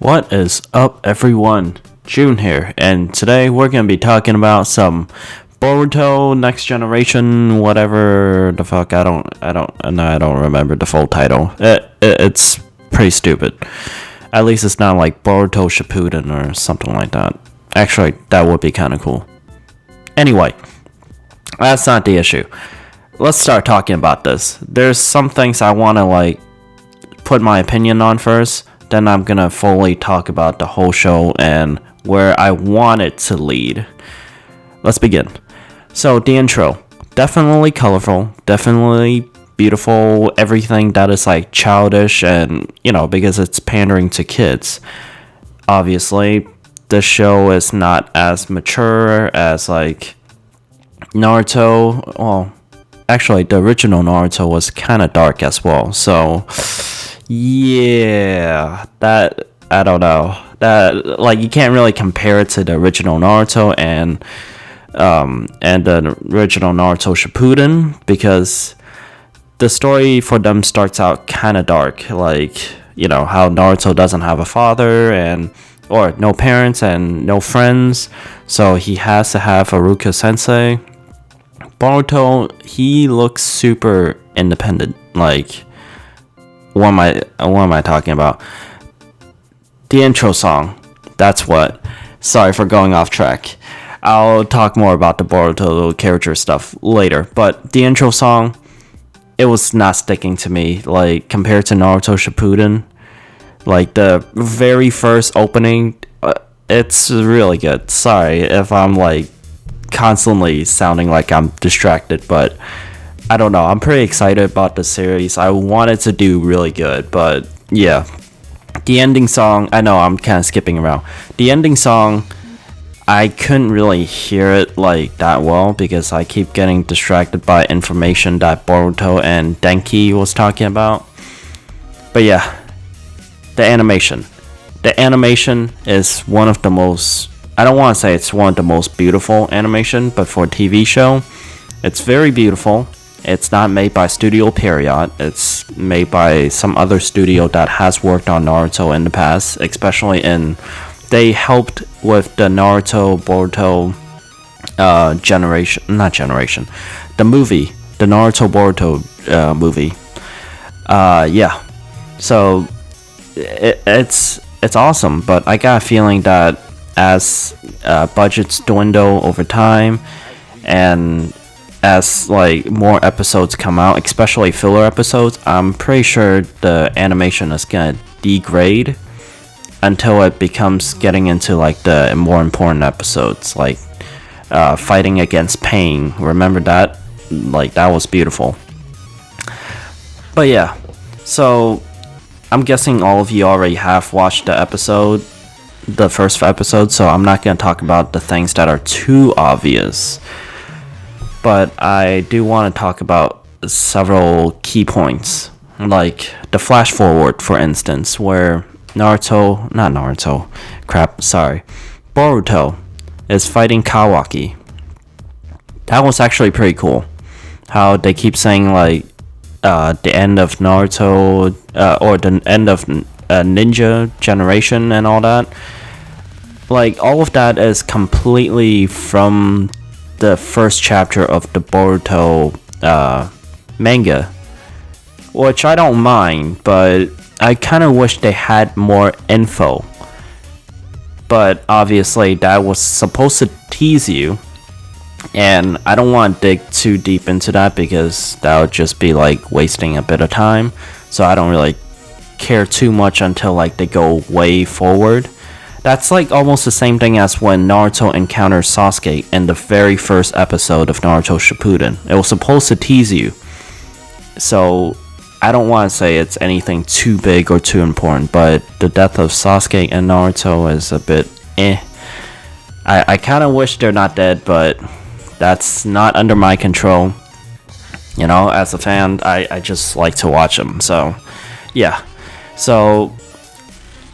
What is up, everyone? June here, and today we're gonna be talking about some Boruto Next Generation, whatever the fuck. I don't remember the full title. It's pretty stupid. At least it's not like Boruto Shippuden or something like that. Actually, that would be kind of cool. Anyway, that's not the issue. Let's start talking about this. There's some things I want to put my opinion on first. Then I'm gonna fully talk about the whole show and where I want it to lead. Let's begin. So the intro, definitely colorful, definitely beautiful, everything that is childish and, because it's pandering to kids. Obviously, the show is not as mature as Naruto. Well, actually the original Naruto was kind of dark as well. So yeah, that, I don't know. That, you can't really compare it to the original Naruto and the original Naruto Shippuden, because the story for them starts out kind of dark. How Naruto doesn't have a father or no parents and no friends, so he has to have Haruka Sensei. Boruto, he looks super independent. What am I talking about? The intro song. That's what. Sorry for going off track. I'll talk more about the Boruto character stuff later. But the intro song, it was not sticking to me. Compared to Naruto Shippuden, the very first opening, it's really good. Sorry if I'm constantly sounding like I'm distracted, but I don't know. I'm pretty excited about the series. I want it to do really good, but yeah. The ending song, I know I'm kind of skipping around. The ending song, I couldn't really hear it that well because I keep getting distracted by information that Boruto and Denki was talking about. But yeah, the animation. The animation is one of the most, I don't want to say it's one of the most beautiful animation, but for a TV show, it's very beautiful. It's not made by Studio Period. It's made by some other studio that has worked on Naruto in the past, especially they helped with the Naruto Boruto the movie, the Naruto Boruto movie. Yeah. So it's awesome, but I got a feeling that as budgets dwindle over time and as more episodes come out, especially filler episodes, I'm pretty sure the animation is gonna degrade until it becomes getting into the more important episodes, fighting against pain. Remember that? That was beautiful. But yeah, so I'm guessing all of you already have watched the first episode, so I'm not gonna talk about the things that are too obvious. But I do want to talk about several key points, like the flash forward, for instance, where Boruto is fighting KAWAKI. That was actually pretty cool. How they keep saying the end of Naruto or the end of Ninja Generation and all that. All of that is completely from the first chapter of the Boruto manga, which I don't mind, but I kind of wish they had more info. But obviously that was supposed to tease you, and I don't want to dig too deep into that because that would just be wasting a bit of time, so I don't really care too much until they go way forward. That's almost the same thing as when Naruto encounters Sasuke in the very first episode of Naruto Shippuden. It was supposed to tease you. So I don't want to say it's anything too big or too important, but the death of Sasuke and Naruto is a bit eh. I kind of wish they're not dead, but that's not under my control. As a fan, I just like to watch them. So yeah. So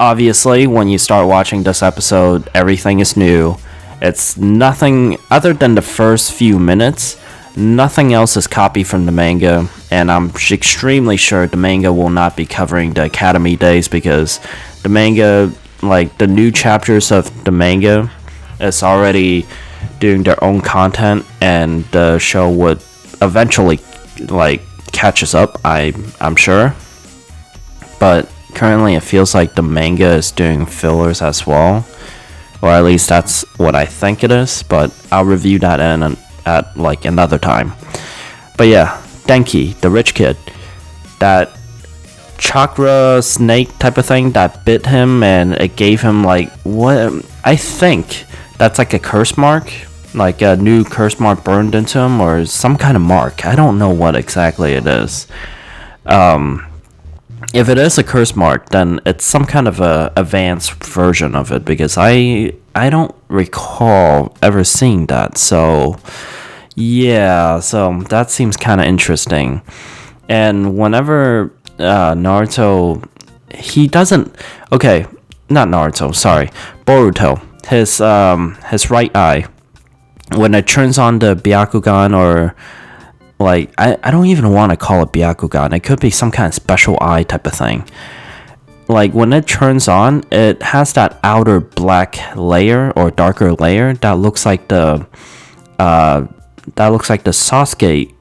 obviously, when you start watching this episode, everything is new. It's nothing other than the first few minutes. Nothing else is copied from the manga, and I'm extremely sure the manga will not be covering the Academy days because the manga like the new chapters of the manga is already doing their own content, and the show would eventually like catches up. I'm sure, but currently it feels like the manga is doing fillers as well, or at least that's what I think it is. But I'll review that at like another time. But yeah, Denki, the rich kid, that chakra snake type of thing that bit him, and it gave him like what I think that's like a curse mark, like a new curse mark burned into him, or some kind of mark. I don't know what exactly it is. If it is a curse mark, then it's some kind of a advanced version of it, because I don't recall ever seeing that. So yeah, so that seems kind of interesting. And whenever Naruto, he doesn't. Okay, not Naruto. Sorry, Boruto. His right eye, when it turns on the Byakugan, or like I don't even want to call it Byakugan. It could be some kind of special eye type of thing. Like when it turns on, it has that outer black layer or darker layer that looks like the Sasuke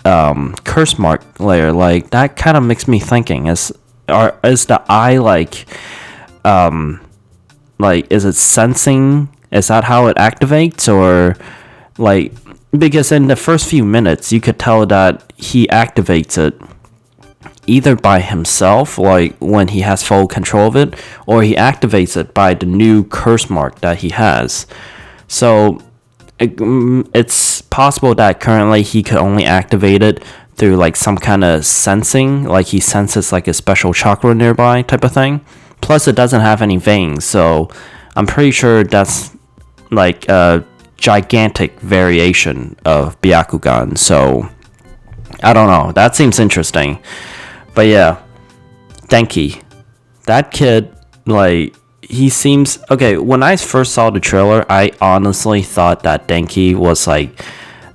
curse mark layer. Like that kind of makes me thinking, is the eye like is it sensing? Is that how it activates? Or like, because in the first few minutes you could tell that he activates it either by himself, like when he has full control of it, or he activates it by the new curse mark that he has. So it's possible that currently he could only activate it through like some kind of sensing, like he senses like a special chakra nearby type of thing. Plus it doesn't have any veins, so I'm pretty sure that's like a gigantic variation of Byakugan. So I don't know, that seems interesting. But yeah, Denki, that kid, like, he seems okay. When I first saw the trailer, I honestly thought that Denki was like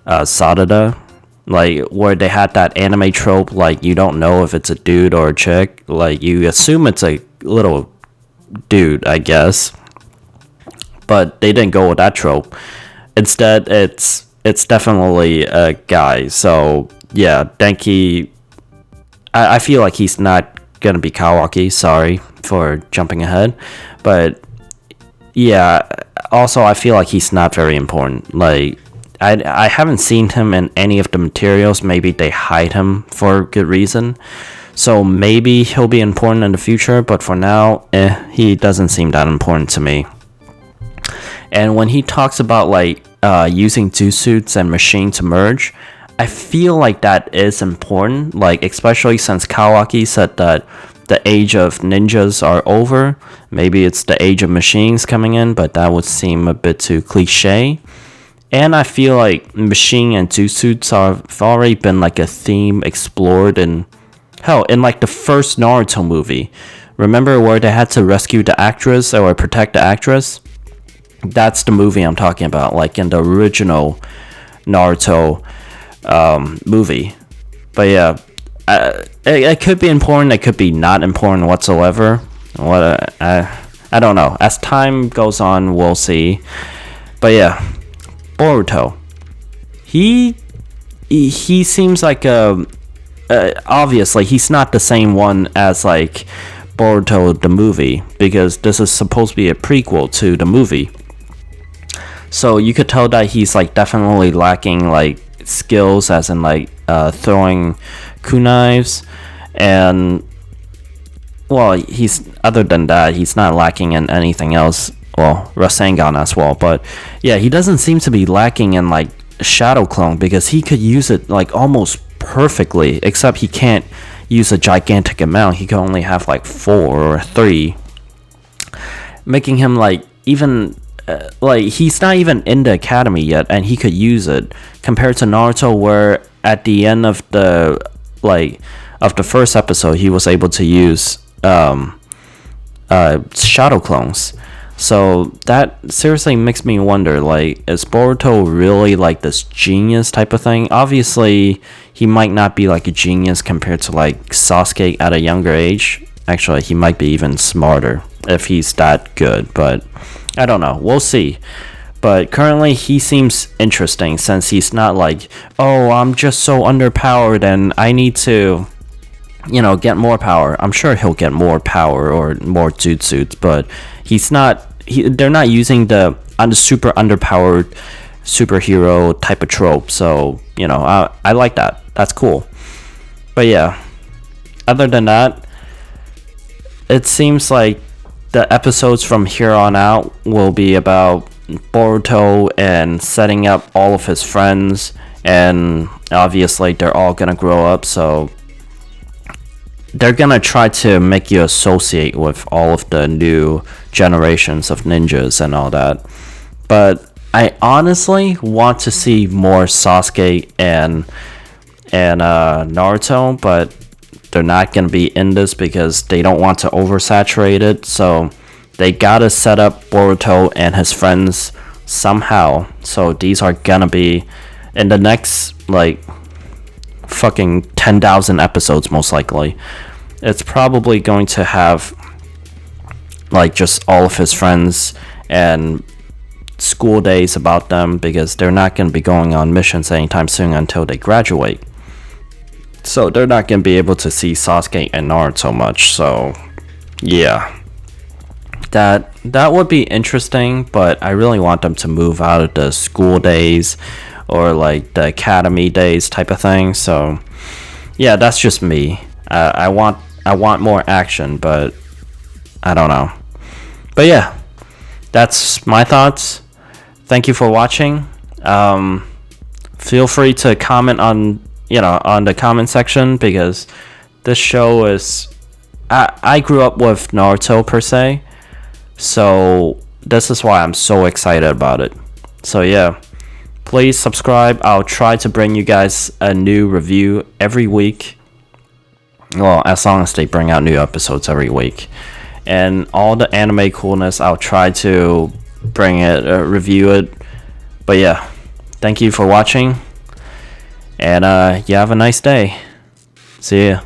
Sarada, like where they had that anime trope, like you don't know if it's a dude or a chick, like you assume it's a little dude, I guess, but they didn't go with that trope. Instead, it's definitely a guy. So yeah, Denki, I feel like he's not gonna be Kawaki. Sorry for jumping ahead, but yeah. Also, I feel like he's not very important. Like I haven't seen him in any of the materials. Maybe they hide him for good reason. So maybe he'll be important in the future. But for now, he doesn't seem that important to me. And when he talks about like using Jutsus and machine to merge, I feel like that is important, like especially since Kawaki said that the age of ninjas are over. Maybe it's the age of machines coming in, but that would seem a bit too cliche. And I feel like machine and Jutsus have already been like a theme explored in like the first Naruto movie. Remember where they had to rescue the actress or protect the actress? That's the movie I'm talking about, like in the original Naruto movie. But yeah, it could be important, it could be not important whatsoever. I don't know. As time goes on, we'll see. But yeah, Boruto, he seems like obviously he's not the same one as like Boruto the movie, because this is supposed to be a prequel to the movie. So you could tell that he's like definitely lacking like skills, as in like throwing kunais, and well, he's other than that, he's not lacking in anything else. Well, Rasengan as well, but yeah, he doesn't seem to be lacking in like Shadow Clone, because he could use it like almost perfectly, except he can't use a gigantic amount. He can only have like 4 or 3, making him like even like he's not even in the academy yet, and he could use it, compared to Naruto, where at the end of the first episode he was able to use shadow clones. So that seriously makes me wonder, like, is Boruto really like this genius type of thing? Obviously he might not be like a genius compared to like Sasuke at a younger age, Actually, he might be even smarter if he's that good, but I don't know. We'll see. But currently, he seems interesting since he's not like, oh, I'm just so underpowered and I need to, get more power. I'm sure he'll get more power or more jutsus, but he's not. They're not using the super underpowered superhero type of trope. So I like that. That's cool. But yeah, other than that, it seems like the episodes from here on out will be about Boruto and setting up all of his friends, and obviously they're all gonna grow up, so they're gonna try to make you associate with all of the new generations of ninjas and all that. But I honestly want to see more Sasuke and Naruto, but they're not gonna be in this because they don't want to oversaturate it, so they gotta set up Boruto and his friends somehow. So these are gonna be in the next fucking 10,000 episodes, most likely. It's probably going to have just all of his friends and school days about them, because they're not going to be going on missions anytime soon until they graduate. So they're not going to be able to see Sasuke and Naruto much. So yeah, that would be interesting, but I really want them to move out of the school days or the academy days type of thing. So yeah, that's just me. I want more action, but I don't know. But yeah, that's my thoughts. Thank you for watching. Feel free to comment on the comment section, because this show is, I grew up with Naruto per se, so this is why I'm so excited about it. So yeah, please subscribe. I'll try to bring you guys a new review every week. Well, as long as they bring out new episodes every week. And all the anime coolness, I'll try to bring it, review it. But yeah, thank you for watching. And you have a nice day. See ya.